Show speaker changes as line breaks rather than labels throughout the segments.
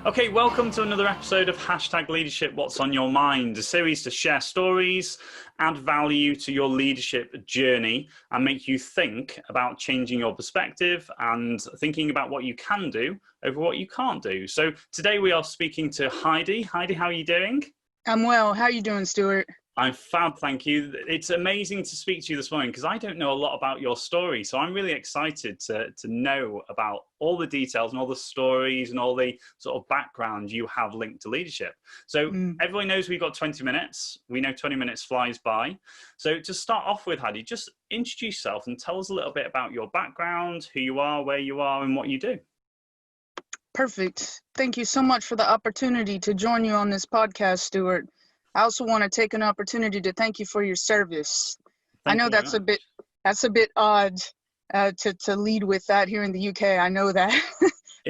Okay, welcome to another episode of Hashtag Leadership What's on Your Mind, a series to share stories, add value to your leadership journey, and make you think about changing your perspective and thinking about what you can do over what you can't do. So today we are speaking to Heidi. Heidi, how are you doing?
I'm well. How are you doing, Stewart?
I'm fab, thank you. It's amazing to speak to you this morning because I don't know a lot about your story. So I'm really excited to know about all the details and all the stories and all the sort of background you have linked to leadership. So everyone knows we've got 20 minutes. We know 20 minutes flies by. So to start off with, Heidi, just introduce yourself and tell us a little bit about your background, who you are, where you are, and what you do.
Perfect. Thank you so much for the opportunity to join you on this podcast, Stewart. I also want to take an opportunity to thank you for your service. I know that's a bit odd to lead with that here in the UK. I know that.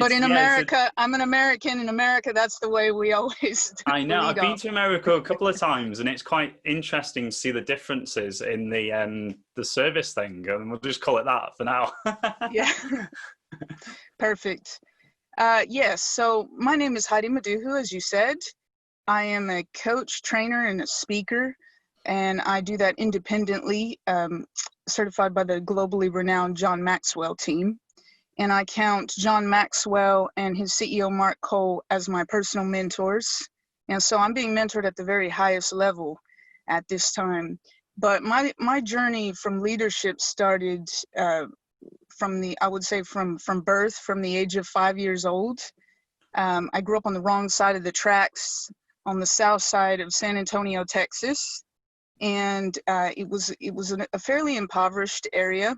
But in America, I'm an American. In America, that's the way we always
I know. I've been
off.
to America a couple of times, and it's quite interesting to see the differences in the service thing. And we'll just call it that for now.
Yeah. Perfect. Yes. So my name is Heidi Maduhu, as you said. I am a coach, trainer, and a speaker, and I do that independently, certified by the globally renowned John Maxwell team. And I count John Maxwell and his CEO, Mark Cole, as my personal mentors. And so I'm being mentored at the very highest level at this time. But my journey from leadership started from birth, from the age of 5 years old. I grew up on the wrong side of the tracks, on the south side of San Antonio, Texas, and it was a fairly impoverished area.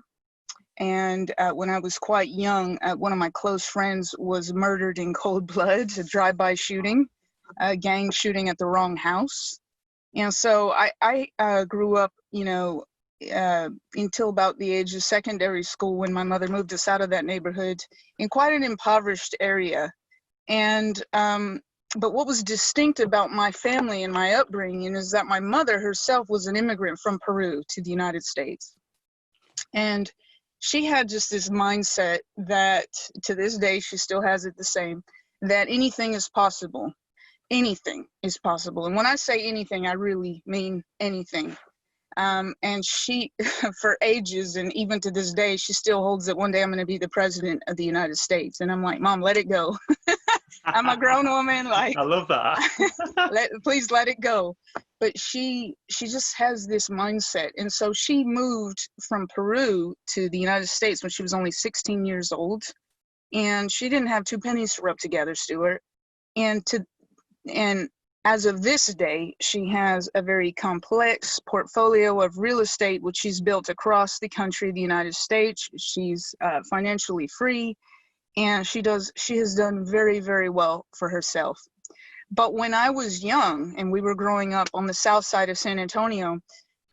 And when I was quite young, one of my close friends was murdered in cold blood, a drive-by shooting, a gang shooting at the wrong house. And so I grew up, until about the age of secondary school, when my mother moved us out of that neighborhood, in quite an impoverished area. And but what was distinct about my family and my upbringing is that my mother herself was an immigrant from Peru to the United States. And she had just this mindset that, to this day, she still has it the same, that anything is possible. Anything is possible. And when I say anything, I really mean anything. And she, for ages, and even to this day, she still holds that one day I'm going to be the president of the United States. And I'm like, Mom, let it go. I'm a grown woman. Like,
I love that.
Please let it go. But she just has this mindset. And so she moved from Peru to the United States when she was only 16 years old. And she didn't have two pennies to rub together, Stuart. And as of this day, she has a very complex portfolio of real estate, which she's built across the country, the United States. She's financially free, and she has done very, very well for herself. But when I was young and we were growing up on the south side of San Antonio,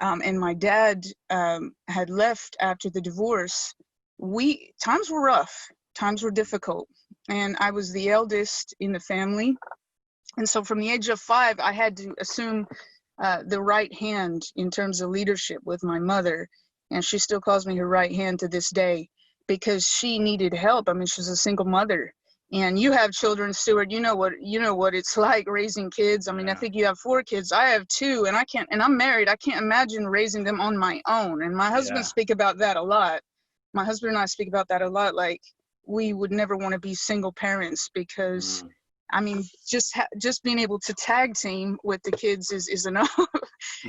and my dad had left after the divorce, times were rough, times were difficult. And I was the eldest in the family. And so from the age of 5, I had to assume the right hand in terms of leadership with my mother. And she still calls me her right hand to this day because she needed help. I mean, she's a single mother. And you have children, Stuart, you know what it's like raising kids. I mean, I think you have 4 kids. I have 2, and I'm married. I can't imagine raising them on my own. And my husband speak about that a lot. My husband and I speak about that a lot. Like, we would never want to be single parents because I mean, just being able to tag team with the kids is enough.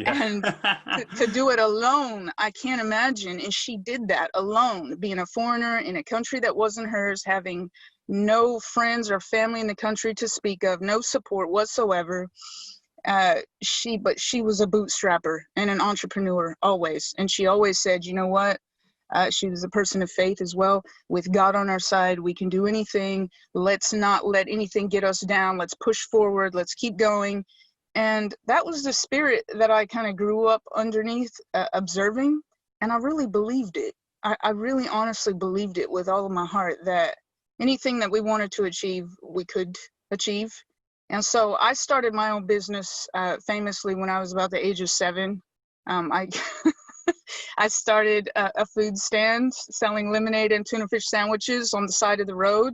And to do it alone, I can't imagine. And she did that alone, being a foreigner in a country that wasn't hers, having no friends or family in the country to speak of, no support whatsoever. She was a bootstrapper and an entrepreneur always. And she always said, you know what? She was a person of faith as well. With God on our side, we can do anything. Let's not let anything get us down. Let's push forward. Let's keep going. And that was the spirit that I kind of grew up underneath, observing. And I really believed it. I really honestly believed it with all of my heart that anything that we wanted to achieve, we could achieve. And so I started my own business famously when I was about the age of 7. I started a food stand selling lemonade and tuna fish sandwiches on the side of the road.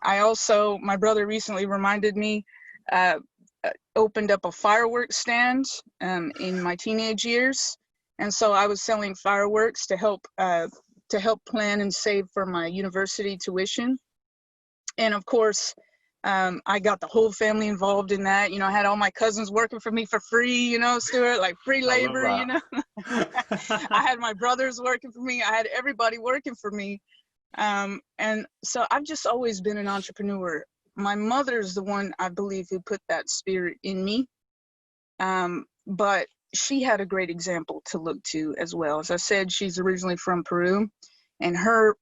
I also, my brother recently reminded me, uh, opened up a fireworks stand in my teenage years, and so I was selling fireworks to help plan and save for my university tuition. And of course, I got the whole family involved in that. You know, I had all my cousins working for me for free, you know, Stuart, like free
I love
labor, you know.
that.
I had my brothers working for me. I had everybody working for me. And so I've just always been an entrepreneur. My mother's the one, I believe, who put that spirit in me. But she had a great example to look to as well. As I said, she's originally from Peru, and her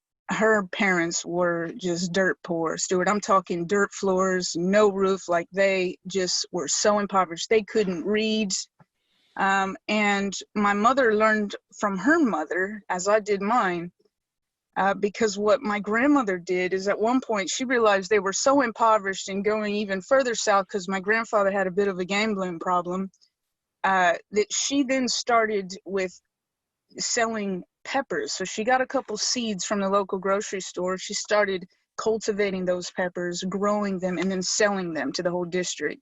parents were just dirt poor. Stuart, I'm talking dirt floors, no roof. Like, they just were so impoverished. They couldn't read. And my mother learned from her mother, as I did mine, because what my grandmother did is, at one point she realized they were so impoverished, and going even further south, because my grandfather had a bit of a gambling problem, that she then started with selling peppers. So she got a couple seeds from the local grocery store. She started cultivating those peppers, growing them, and then selling them to the whole district.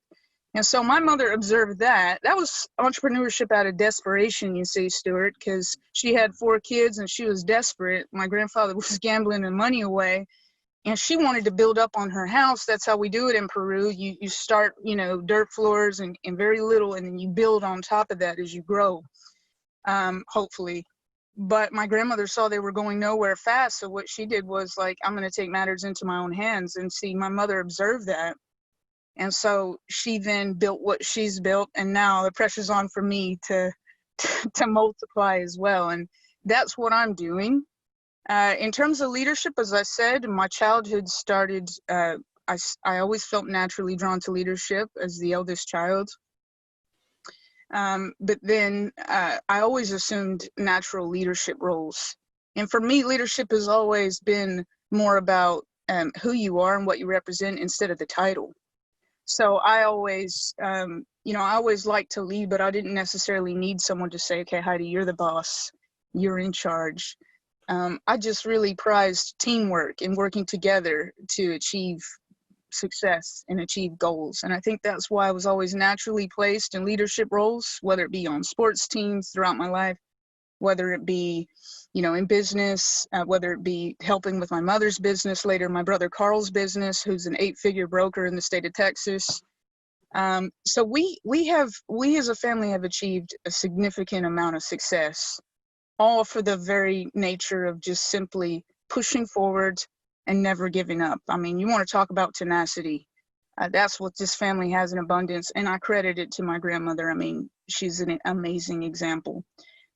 And so my mother observed that. That was entrepreneurship out of desperation, you see, Stuart, because she had 4 kids and she was desperate. My grandfather was gambling the money away, and she wanted to build up on her house. That's how we do it in Peru. You start, you know, dirt floors and very little, and then you build on top of that as you grow, hopefully. But my grandmother saw they were going nowhere fast, so what she did was, like, I'm going to take matters into my own hands. And see, my mother observed that. And so she then built what she's built, and now the pressure's on for me to multiply as well. And that's what I'm doing. In terms of leadership, as I said, my childhood started, I always felt naturally drawn to leadership as the eldest child. But then I always assumed natural leadership roles. And for me, leadership has always been more about who you are and what you represent instead of the title. So I always, you know, I always liked to lead, but I didn't necessarily need someone to say, okay, Heidi, you're the boss, you're in charge. I just really prized teamwork and working together to achieve success and achieve goals. And I think that's why I was always naturally placed in leadership roles, whether it be on sports teams throughout my life, whether it be, you know, in business, whether it be helping with my mother's business, later my brother Carl's business, who's an 8-figure broker in the state of Texas. So we as a family have achieved a significant amount of success, all for the very nature of just simply pushing forward and never giving up. I mean, you want to talk about tenacity. That's what this family has in abundance, and I credit it to my grandmother. I mean, she's an amazing example.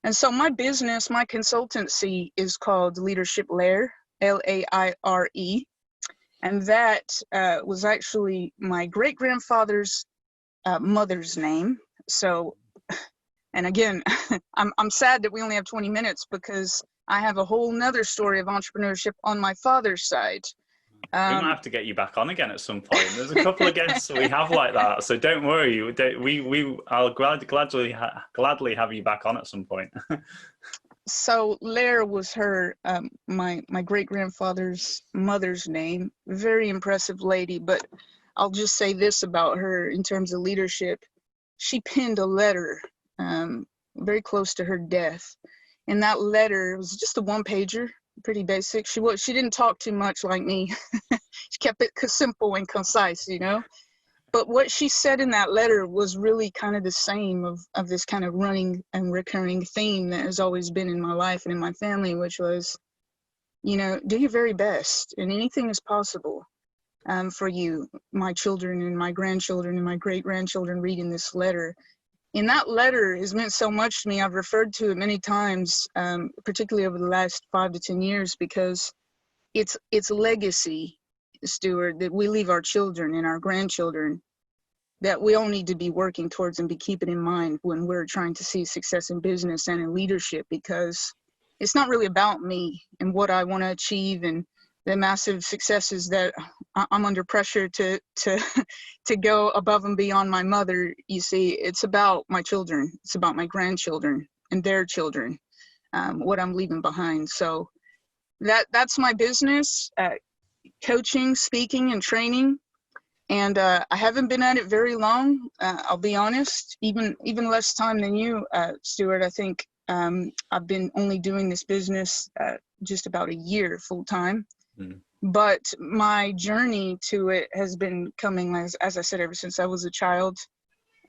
And so my business, my consultancy is called Leadership Lair, Laire. And that was actually my great-grandfather's mother's name. So, and again, I'm sad that we only have 20 minutes, because I have a whole nother story of entrepreneurship on my father's side.
We might have to get you back on again at some point. There's a couple of guests we have like that, so don't worry. I'll gladly have you back on at some point.
So Lair was her, my great-grandfather's mother's name. Very impressive lady, but I'll just say this about her in terms of leadership. She penned a letter very close to her death. And that letter was just a 1-pager, pretty basic. She didn't talk too much like me. She kept it simple and concise, you know. But what she said in that letter was really kind of the same of this kind of running and recurring theme that has always been in my life and in my family, which was, you know, do your very best, and anything is possible for you. My children and my grandchildren and my great-grandchildren reading this letter. And that letter has meant so much to me. I've referred to it many times, particularly over the last 5 to 10 years, because it's legacy, Stewart, that we leave our children and our grandchildren, that we all need to be working towards and be keeping in mind when we're trying to see success in business and in leadership, because it's not really about me and what I want to achieve and the massive successes that I'm under pressure to go above and beyond my mother. You see, it's about my children. It's about my grandchildren and their children, what I'm leaving behind. So that's my business. coaching, speaking, and training. And I haven't been at it very long. I'll be honest, even less time than you, Stewart. I think I've been only doing this business just about a year full time. Mm. But my journey to it has been coming, as I said, ever since I was a child.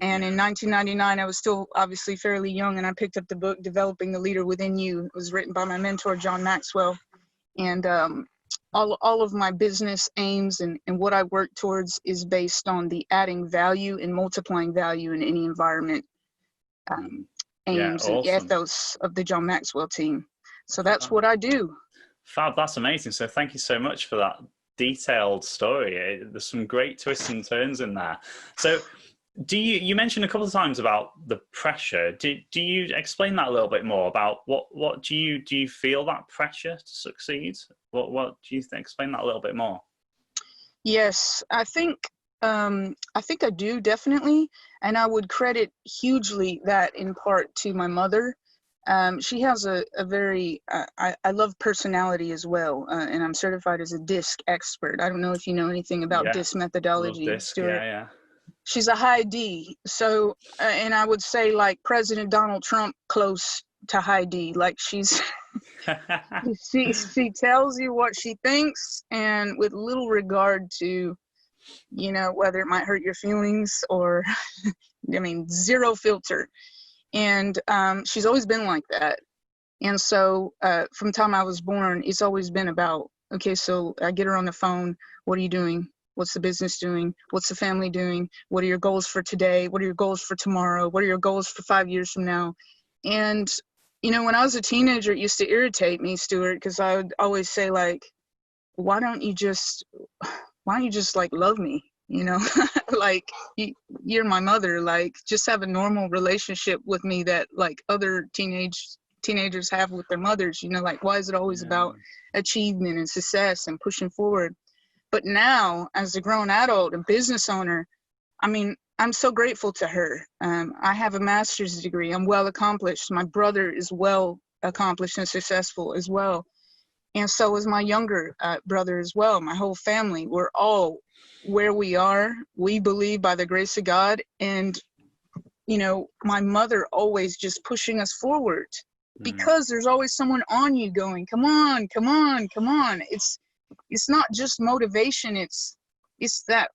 And in 1999, I was still obviously fairly young, and I picked up the book, Developing the Leader Within You. It was written by my mentor, John Maxwell. And all of my business aims and what I work towards is based on the adding value and multiplying value in any environment aims and ethos of the John Maxwell team. So that's what I do.
Fab, that's amazing. So thank you so much for that detailed story. There's some great twists and turns in there. So you mentioned a couple of times about the pressure. Do you explain that a little bit more about what do you feel that pressure to succeed? What do you think? Explain that a little bit more.
Yes, I think I do, definitely, and I would credit hugely that in part to my mother. She has a very I love personality as well, and I'm certified as a DISC expert. I don't know if you know anything about DISC methodology.
Love DISC, yeah.
She's a high D, so and I would say like President Donald Trump close to high D. Like she's she tells you what she thinks, and with little regard to, you know, whether it might hurt your feelings or I mean, zero filter. And she's always been like that. And so from the time I was born, it's always been about, okay, so I get her on the phone. What are you doing? What's the business doing? What's the family doing? What are your goals for today? What are your goals for tomorrow? What are your goals for 5 years from now? And, you know, when I was a teenager, it used to irritate me, Stewart, because I would always say, like, why don't you just like love me? You know, like you're my mother, like just have a normal relationship with me that like other teenagers have with their mothers, you know, like why is it always about achievement and success and pushing forward? But now as a grown adult and business owner, I mean, I'm so grateful to her. I have a master's degree. I'm well accomplished. My brother is well accomplished and successful as well. And so is my younger brother as well. My whole family, we're all where we are, we believe by the grace of God. And, you know, my mother always just pushing us forward because there's always someone on you going, come on, come on, come on. It's not just motivation. It's that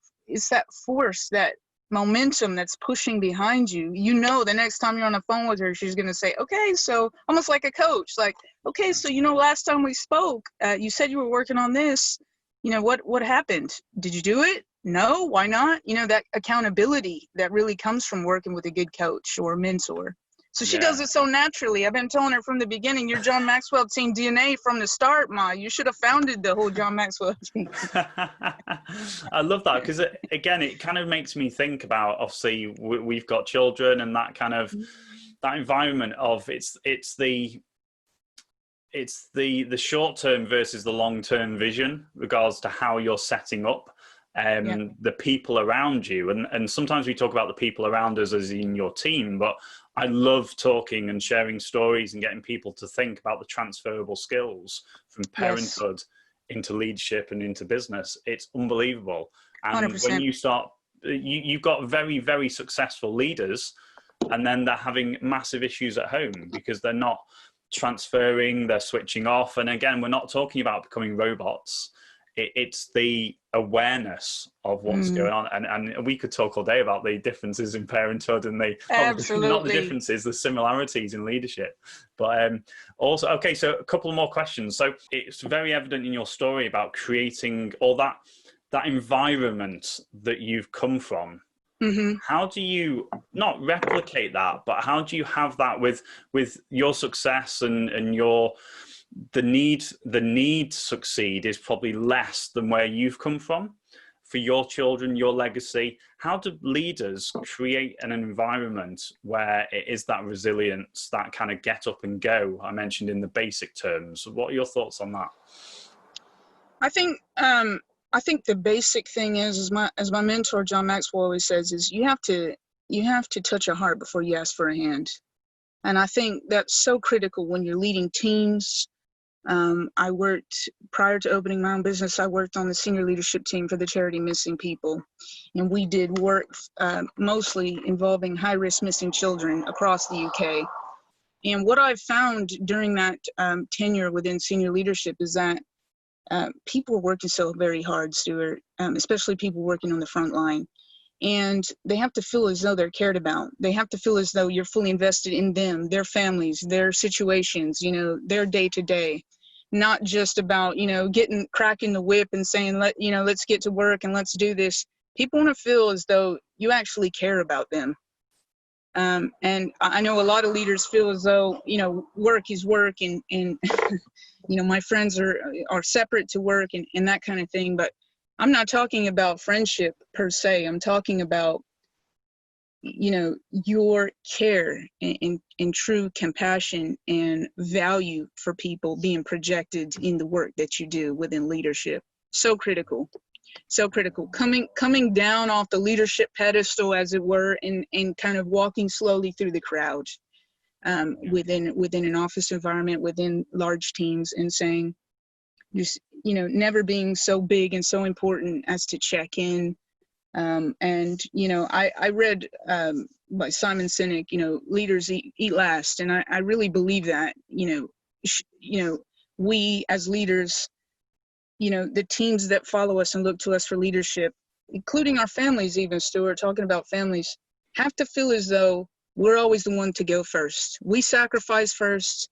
force, that momentum that's pushing behind you. You know, the next time you're on the phone with her, she's going to say, okay, so almost like a coach, like, okay, so, you know, last time we spoke, you said you were working on this. You know, what happened? Did you do it? No, why not? You know, that accountability that really comes from working with a good coach or mentor. So she does it so naturally. I've been telling her from the beginning, you're John Maxwell team DNA from the start, Ma. You should have founded the whole John Maxwell team.
I love that because, again, it kind of makes me think about, obviously, we've got children and that kind of, that environment of it's the short-term versus the long-term vision regards to how you're setting up the people around you. And sometimes we talk about the people around us as in your team, but I love talking and sharing stories and getting people to think about the transferable skills from parenthood into leadership and into business. It's unbelievable. And 100%. When you start, you've got very, very successful leaders, and then they're having massive issues at home because they're not transferring, they're switching off. And again, we're not talking about becoming robots. It's the awareness of what's going on. And we could talk all day about the differences in parenthood and not the differences, the similarities in leadership. But also, okay, so a couple more questions. So it's very evident in your story about creating all that environment that you've come from. How do you not replicate that, but how do you have that with your success and your the need to succeed is probably less than where you've come from for your children, your legacy? How do leaders create an environment where it is that resilience, that kind of get up and go I mentioned in the basic terms? What are your thoughts on that?
I think the basic thing is, as my mentor John Maxwell always says, is you have to touch a heart before you ask for a hand. And I think that's so critical when you're leading teams, I worked, prior to opening my own business, I worked on the senior leadership team for the charity Missing People. And we did work mostly involving high-risk missing children across the UK. And what I've found during that tenure within senior leadership is that people are working so very hard, Stewart, especially people working on the front line. And they have to feel as though they're cared about. They have to feel as though you're fully invested in them, their families, their situations, you know, their day to day, not just about, you know, cracking the whip and saying, let's get to work and let's do this. People want to feel as though you actually care about them. And I know a lot of leaders feel as though, you know, work is work and you know, my friends are separate to work and that kind of thing. But I'm not talking about friendship per se. I'm talking about, you know, your care and true compassion and value for people being projected in the work that you do within leadership. So critical. So critical. Coming down off the leadership pedestal, as it were, and kind of walking slowly through the crowd within an office environment, within large teams, and saying, just, you know, never being so big and so important as to check in. And, you know, I read by Simon Sinek, you know, leaders eat last. And I really believe that, you know, we as leaders, you know, the teams that follow us and look to us for leadership, including our families, even, Stuart, talking about families, have to feel as though we're always the one to go first. We sacrifice first.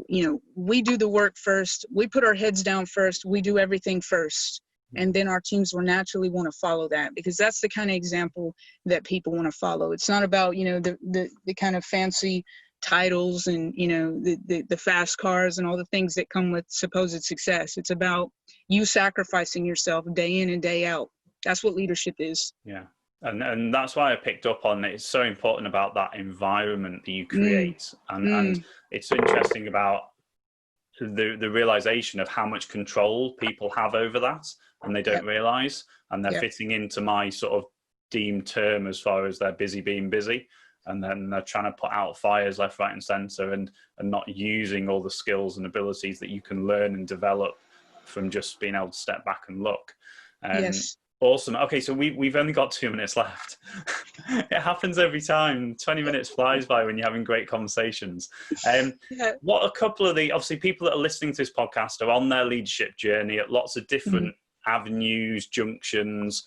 You know, we do the work first. We put our heads down first. We do everything first. And then our teams will naturally want to follow that, because that's the kind of example that people want to follow. It's not about, you know, the kind of fancy titles and, you know, the fast cars and all the things that come with supposed success. It's about you sacrificing yourself day in and day out. That's what leadership is.
Yeah. And that's why I picked up on it. It's so important about that environment that you create. And it's interesting about the realization of how much control people have over that, and they don't realize, and they're fitting into my sort of deemed term as far as they're busy being busy. And then they're trying to put out fires left, right, and center, and not using all the skills and abilities that you can learn and develop from just being able to step back and look.
Yes.
Awesome. Okay, so we've only got 2 minutes left. It happens every time. 20 minutes flies by when you're having great conversations. What a couple of obviously people that are listening to this podcast are on their leadership journey at lots of different avenues, junctions.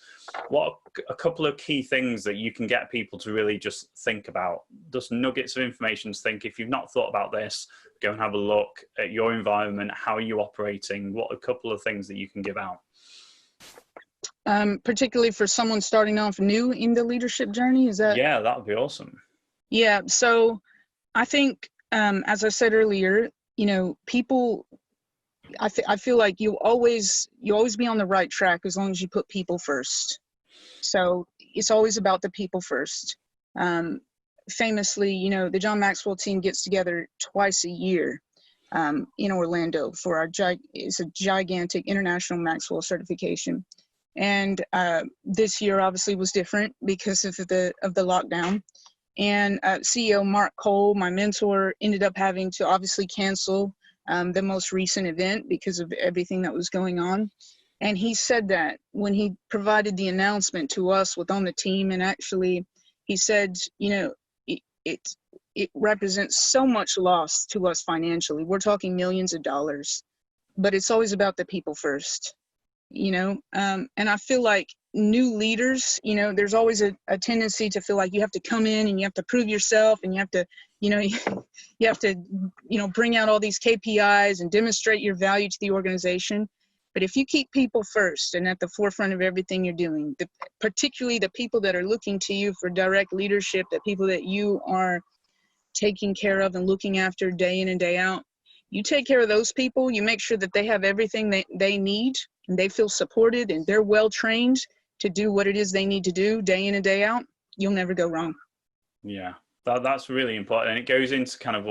What a couple of key things that you can get people to really just think about, just nuggets of information to think, if you've not thought about this, go and have a look at your environment. How are you operating? What a couple of things that you can give out?
Particularly for someone starting off new in the leadership journey, is that?
Yeah, that would be awesome.
Yeah. So I think, as I said earlier, you know, people, I feel like you always be on the right track as long as you put people first. So it's always about the people first. Famously, you know, the John Maxwell team gets together twice a year in Orlando for it's a gigantic international Maxwell certification. And this year obviously was different because of the lockdown. And CEO Mark Cole, my mentor, ended up having to obviously cancel the most recent event because of everything that was going on. And he said that when he provided the announcement to us on the team, and actually he said, you know, it represents so much loss to us financially. We're talking millions of dollars, but it's always about the people first. You know, and I feel like new leaders, you know, there's always a tendency to feel like you have to come in and you have to prove yourself, and you have to, you know, you have to, you know, bring out all these KPIs and demonstrate your value to the organization. But if you keep people first and at the forefront of everything you're doing, particularly the people that are looking to you for direct leadership, the people that you are taking care of and looking after day in and day out, you take care of those people, you make sure that they have everything they need, and they feel supported and they're well trained to do what it is they need to do day in and day out, you'll never go wrong.
Yeah, that's really important. And it goes into kind of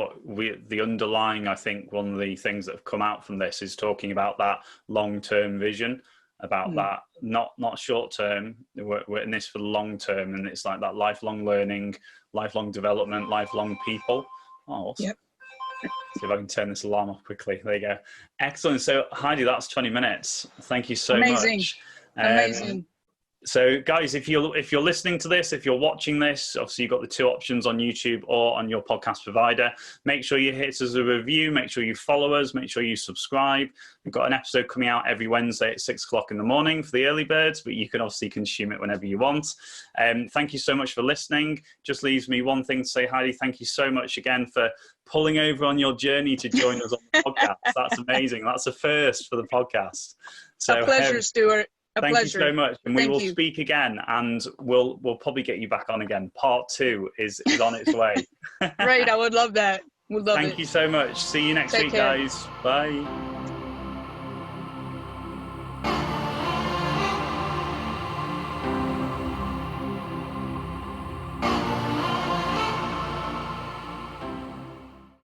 the underlying, I think one of the things that have come out from this is talking about that long-term vision, about that, not short-term, we're in this for the long term. And it's like that lifelong learning, lifelong development, lifelong people. Oh, awesome.
Yep.
See if I can turn this alarm off quickly. There you go. Excellent. So Heidi, that's 20 minutes. Thank you so
Amazing.
much.
Amazing.
So guys, if you're listening to this, if you're watching this, obviously you've got the two options on YouTube or on your podcast provider. Make sure you hit us a review, make sure you follow us, make sure you subscribe. We've got an episode coming out every Wednesday at 6 o'clock in the morning for the early birds, but you can obviously consume it whenever you want. Thank you so much for listening. Just leaves me one thing to say, Heidi, thank you so much again for pulling over on your journey to join us on the podcast. That's amazing. That's a first for the podcast. So,
a pleasure, Stewart.
Thank you so much, and we will
you.
speak again, and we'll probably get you back on again. Part 2 is on its way.
Great, I would love that.
Thank you so much. See you next week, guys. Bye.